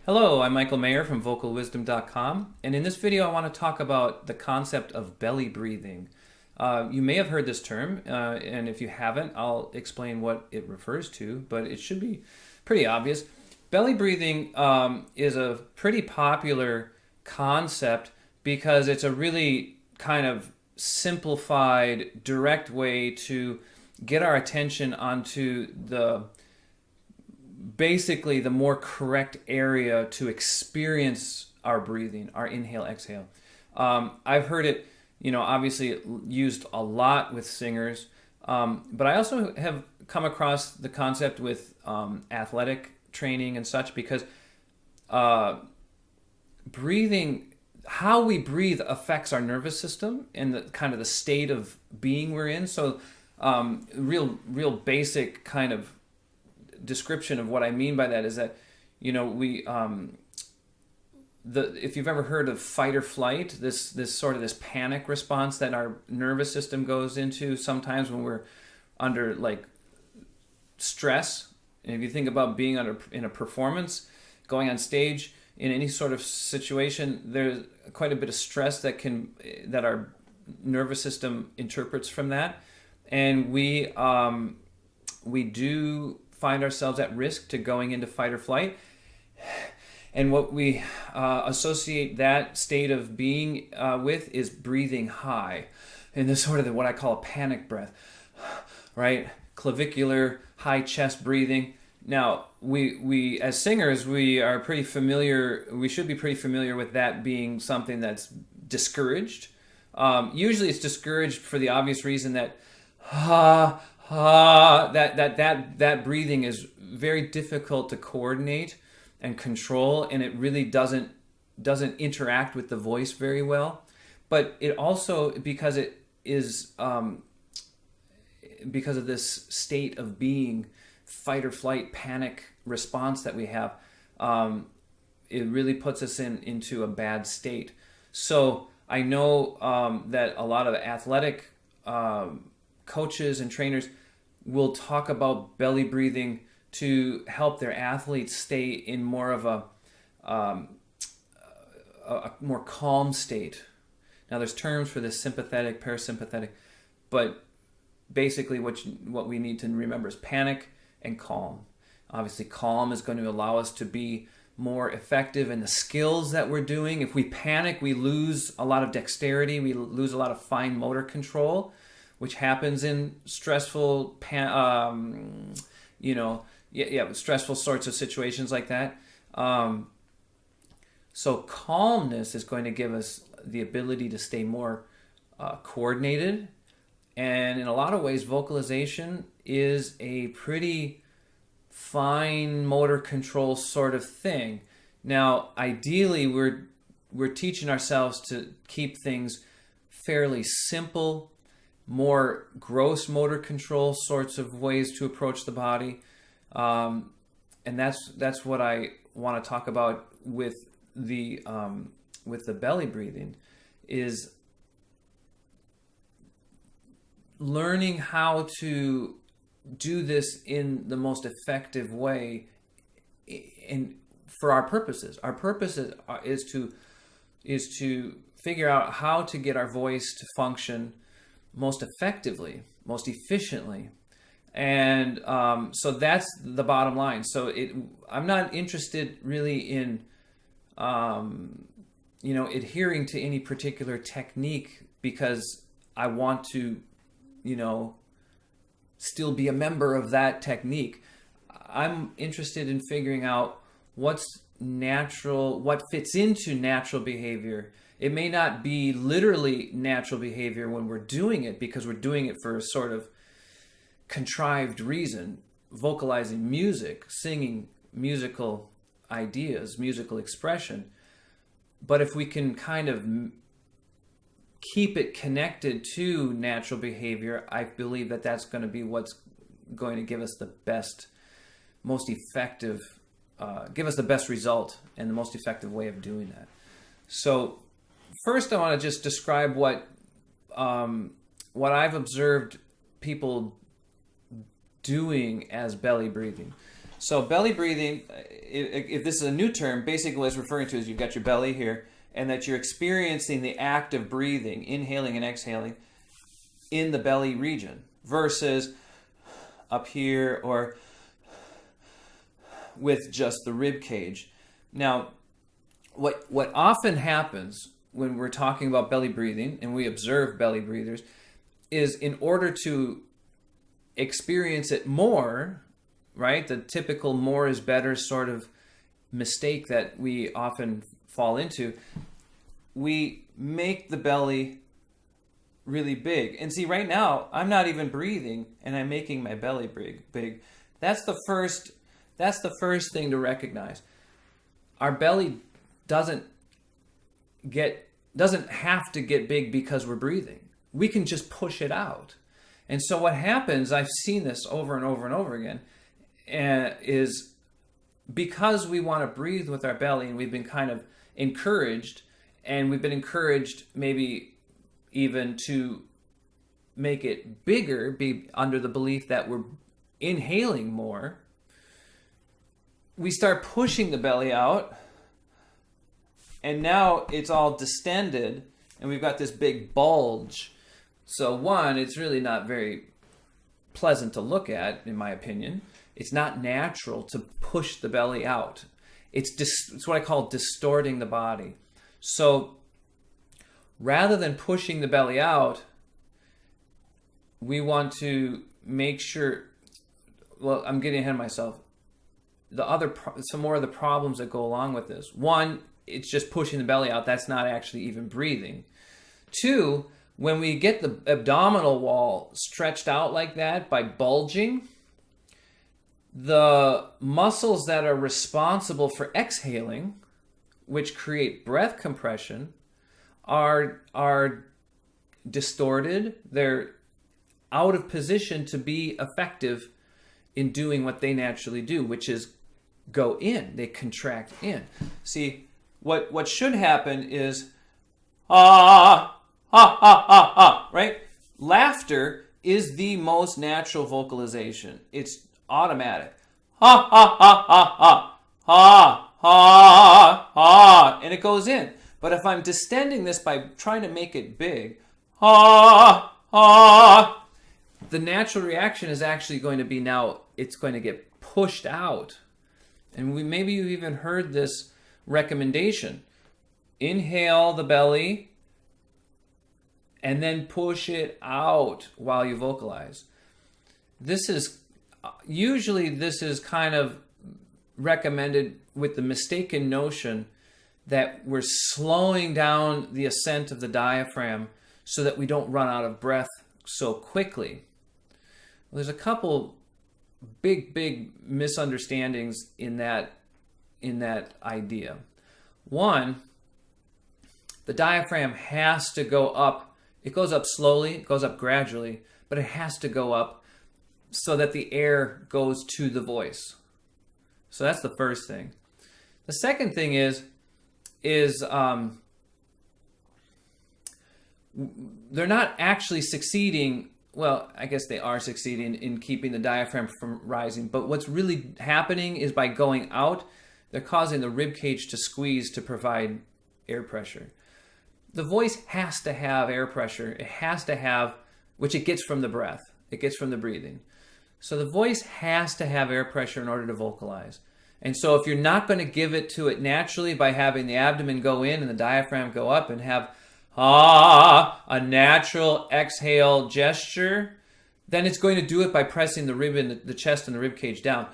Hello, I'm Michael Mayer from VocalWisdom.com, and in this video I want to talk about the concept of belly breathing. You may have heard this term, and if you haven't, I'll explain what it refers to, but it should be pretty obvious. Belly breathing is a pretty popular concept because it's a really kind of simplified, direct way to get our attention onto basically the more correct area to experience our breathing, our inhale, exhale. I've heard it, obviously used a lot with singers, but I also have come across the concept with athletic training and such because breathing, how we breathe affects our nervous system and the kind of the state of being we're in. So real basic kind of description of what I mean by that is that we if you've ever heard of fight or flight, this panic response that our nervous system goes into sometimes when we're under like stress. And if you think about being in a performance, going on stage in any sort of situation, there's quite a bit of stress that our nervous system interprets from that, and we do find ourselves at risk to going into fight or flight. And what we associate that state of being with is breathing high, and this sort of what I call a panic breath, right? Clavicular, high chest breathing. Now, we as singers, we are pretty familiar. We should be pretty familiar with that being something that's discouraged. Usually, it's discouraged for the obvious reason that that breathing is very difficult to coordinate and control, and it really doesn't interact with the voice very well. But it also, because it is because of this state of being, fight or flight panic response that we have, it really puts us into a bad state. So I know that a lot of athletic coaches and trainers will talk about belly breathing to help their athletes stay in more of a more calm state. Now, there's terms for this: sympathetic, parasympathetic, but basically what we need to remember is panic and calm. Obviously, calm is going to allow us to be more effective in the skills that we're doing. If we panic, we lose a lot of dexterity, we lose a lot of fine motor control, which happens in stressful, stressful sorts of situations like that. So calmness is going to give us the ability to stay more coordinated. And in a lot of ways, vocalization is a pretty fine motor control sort of thing. Now, ideally, we're teaching ourselves to keep things fairly simple, more gross motor control sorts of ways to approach the body, and that's what I want to talk about with the belly breathing, is learning how to do this in the most effective way, and for our purposes. Our purpose is to figure out how to get our voice to function most effectively, most efficiently. And so that's the bottom line. So I'm not interested really in adhering to any particular technique because I want to still be a member of that technique. I'm interested in figuring out what's natural, what fits into natural behavior. It may not be literally natural behavior when we're doing it because we're doing it for a sort of contrived reason, vocalizing music, singing musical ideas, musical expression. But if we can kind of keep it connected to natural behavior, I believe that that's going to be what's going to give us the best, most effective, give us the best result and the most effective way of doing that. So first, I want to just describe what I've observed people doing as belly breathing. So belly breathing, if this is a new term, basically what it's referring to is you've got your belly here, and that you're experiencing the act of breathing, inhaling and exhaling, in the belly region versus up here or with just the rib cage. Now, what often happens when we're talking about belly breathing and we observe belly breathers is, in order to experience it more, right? The typical more is better sort of mistake that we often fall into. We make the belly really big. And see, right now, I'm not even breathing and I'm making my belly big. That's the first thing to recognize. Our belly doesn't have to get big because we're breathing. We can just push it out. And so what happens, I've seen this over and over and over again, is because we want to breathe with our belly, and we've been kind of encouraged, and we've been encouraged maybe even to make it bigger, be under the belief that we're inhaling more, we start pushing the belly out, and now it's all distended, and we've got this big bulge. So one, it's really not very pleasant to look at, in my opinion. It's not natural to push the belly out. It's what I call distorting the body. So rather than pushing the belly out, we want to make sure, well, I'm getting ahead of myself. Some more of the problems that go along with this. One, it's just pushing the belly out. That's not actually even breathing. Two, when we get the abdominal wall stretched out like that by bulging, the muscles that are responsible for exhaling, which create breath compression, are distorted. They're out of position to be effective in doing what they naturally do, which is go in. They contract in. See, what should happen is right? Laughter is the most natural vocalization. It's automatic. And it goes in. But if I'm distending this by trying to make it big, the natural reaction is actually going to be, now it's going to get pushed out. And maybe you've even heard this recommendation. Inhale the belly and then push it out while you vocalize. This is kind of recommended with the mistaken notion that we're slowing down the ascent of the diaphragm so that we don't run out of breath so quickly. Well, there's a couple big misunderstandings in that idea. One, the diaphragm has to go up. It goes up slowly, it goes up gradually, but it has to go up so that the air goes to the voice. So that's the first thing. The second thing is they're not actually succeeding. Well, I guess they are succeeding in keeping the diaphragm from rising, but what's really happening is by going out, they're causing the rib cage to squeeze to provide air pressure. The voice has to have air pressure. It has to have, which it gets from the breath. It gets from the breathing. So the voice has to have air pressure in order to vocalize. And so if you're not going to give it to it naturally by having the abdomen go in and the diaphragm go up and have a natural exhale gesture, then it's going to do it by pressing the rib in the chest and the rib cage down.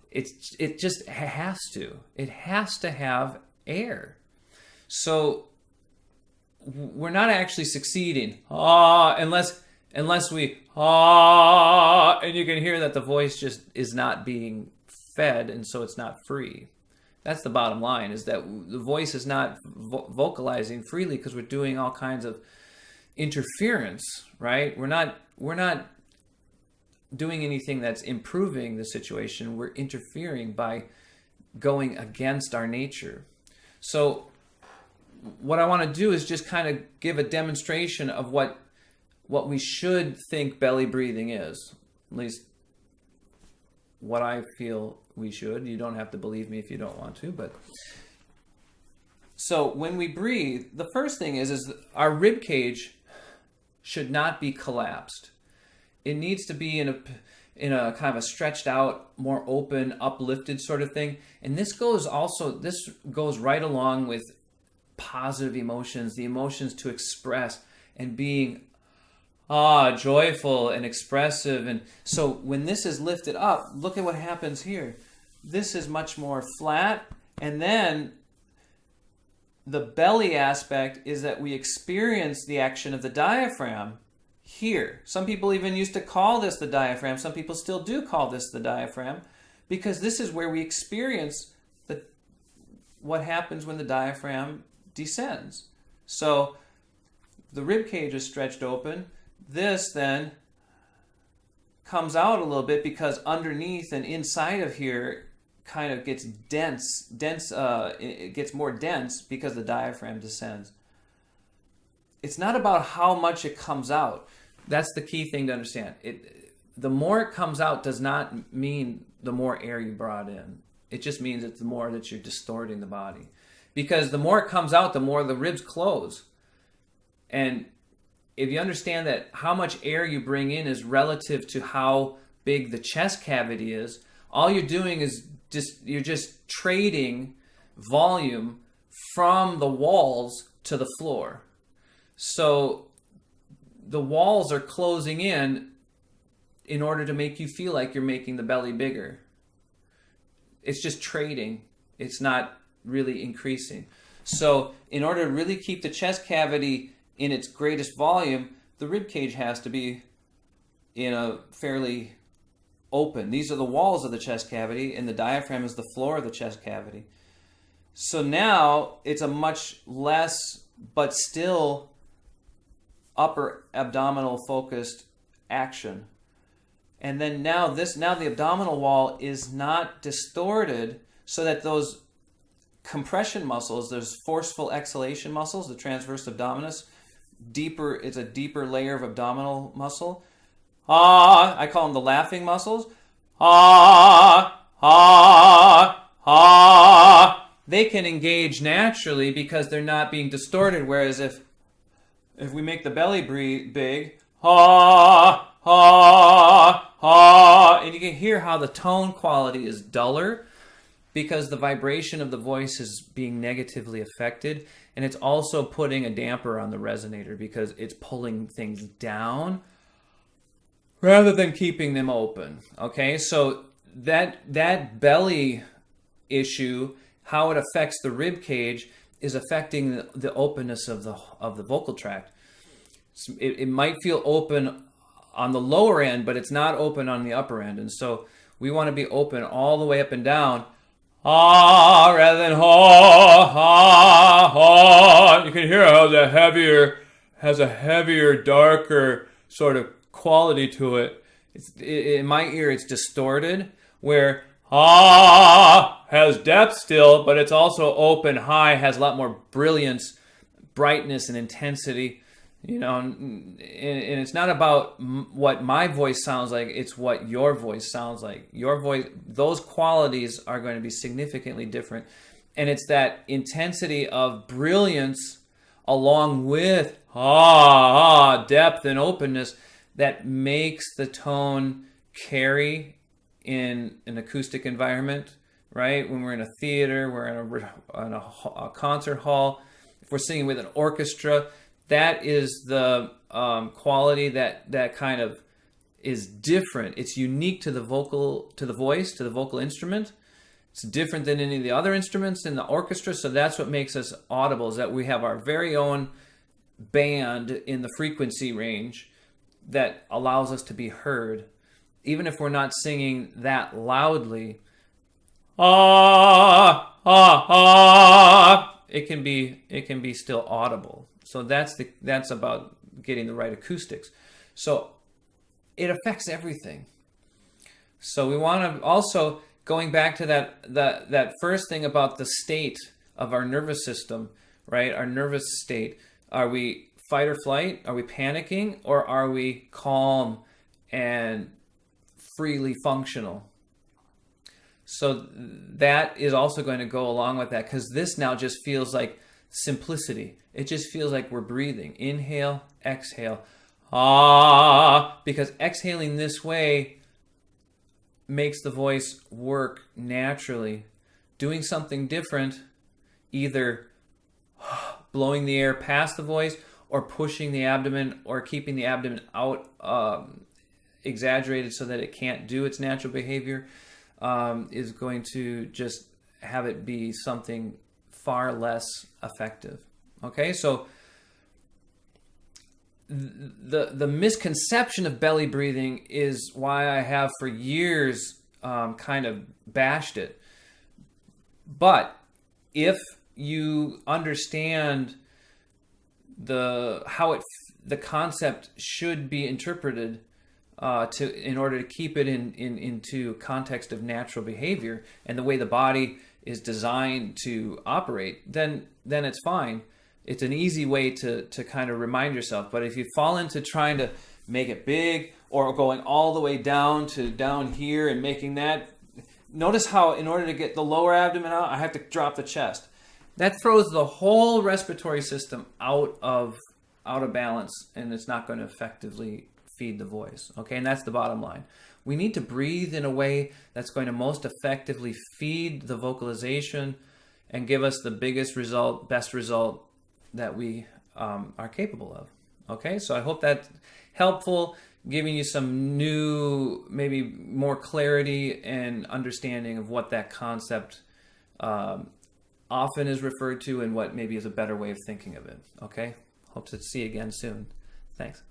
It just has to. It has to have air. So we're not actually succeeding unless we and you can hear that the voice just is not being fed, and so it's not free. That's the bottom line, is that the voice is not vocalizing freely because we're doing all kinds of interference, right? We're not doing anything that's improving the situation. We're interfering by going against our nature. So what I want to do is just kind of give a demonstration of what we should think belly breathing is. At least what I feel we should. You don't have to believe me if you don't want to, but so when we breathe, the first thing is our rib cage should not be collapsed. It needs to be in a kind of a stretched out, more open, uplifted sort of thing. And this goes right along with positive emotions, the emotions to express and being joyful and expressive. And so when this is lifted up, look at what happens here. This is much more flat, and then the belly aspect is that we experience the action of the diaphragm here. Some people even used to call this the diaphragm. Some people still do call this the diaphragm, because this is where we experience what happens when the diaphragm descends. So the rib cage is stretched open. This then comes out a little bit because underneath and inside of here kind of gets dense. It gets more dense because the diaphragm descends. It's not about how much it comes out. That's the key thing to understand. The more it comes out does not mean the more air you brought in. It just means it's the more that you're distorting the body. Because the more it comes out, the more the ribs close. And if you understand that how much air you bring in is relative to how big the chest cavity is, all you're doing is you're just trading volume from the walls to the floor. So the walls are closing in order to make you feel like you're making the belly bigger. It's just trading. It's not really increasing. So in order to really keep the chest cavity in its greatest volume, the rib cage has to be in a fairly open. These are the walls of the chest cavity, and the diaphragm is the floor of the chest cavity. So now it's a much less, but still upper abdominal focused action. And then now the abdominal wall is not distorted, so that those compression muscles, those forceful exhalation muscles, the transverse abdominis, it's a deeper layer of abdominal muscle. I call them the laughing muscles. They can engage naturally because they're not being distorted. Whereas if we make the belly big, and you can hear how the tone quality is duller because the vibration of the voice is being negatively affected. And it's also putting a damper on the resonator because it's pulling things down rather than keeping them open. Okay, so that belly issue, how it affects the rib cage, is affecting the openness of the vocal tract. It might feel open on the lower end, but it's not open on the upper end. And so we want to be open all the way up and down. Rather than You can hear how it has a heavier, darker sort of quality to it. In my ear, it's distorted, where has depth still, but it's also open, high, has a lot more brilliance, brightness, and intensity. And it's not about what my voice sounds like, it's what your voice sounds like. Your voice, those qualities are going to be significantly different. And it's that intensity of brilliance along with depth and openness that makes the tone carry in an acoustic environment, right? When we're in a theater, we're in a concert hall, if we're singing with an orchestra, that is the quality that kind of is different. It's unique to the voice, to the vocal instrument. It's different than any of the other instruments in the orchestra, so that's what makes us audible, is that we have our very own band in the frequency range that allows us to be heard, even if we're not singing that loudly. It can be still audible. So that's about getting the right acoustics. So it affects everything. So we want to also, going back to that first thing about the state of our nervous system, right? Our nervous state. Are we fight or flight? Are we panicking? Or are we calm and freely functional? So that is also going to go along with that, because this now just feels like simplicity. It just feels like we're breathing. Inhale, exhale. Ah, because exhaling this way makes the voice work naturally. Doing something different, either blowing the air past the voice or pushing the abdomen or keeping the abdomen out exaggerated so that it can't do its natural behavior, is going to just have it be something far less effective. Okay, so the misconception of belly breathing is why I have for years kind of bashed it. But if you understand the concept should be interpreted in order to keep it into context of natural behavior and the way the body is designed to operate, then it's fine. It's an easy way to kind of remind yourself. But if you fall into trying to make it big or going all the way down to down here and making that, notice how in order to get the lower abdomen out, I have to drop the chest. That throws the whole respiratory system out of balance, and it's not going to effectively feed the voice. Okay, and that's the bottom line. We need to breathe in a way that's going to most effectively feed the vocalization and give us the biggest result, best result that we are capable of. Okay, so I hope that's helpful, giving you some new, maybe more clarity and understanding of what that concept often is referred to and what maybe is a better way of thinking of it. Okay, hope to see you again soon. Thanks.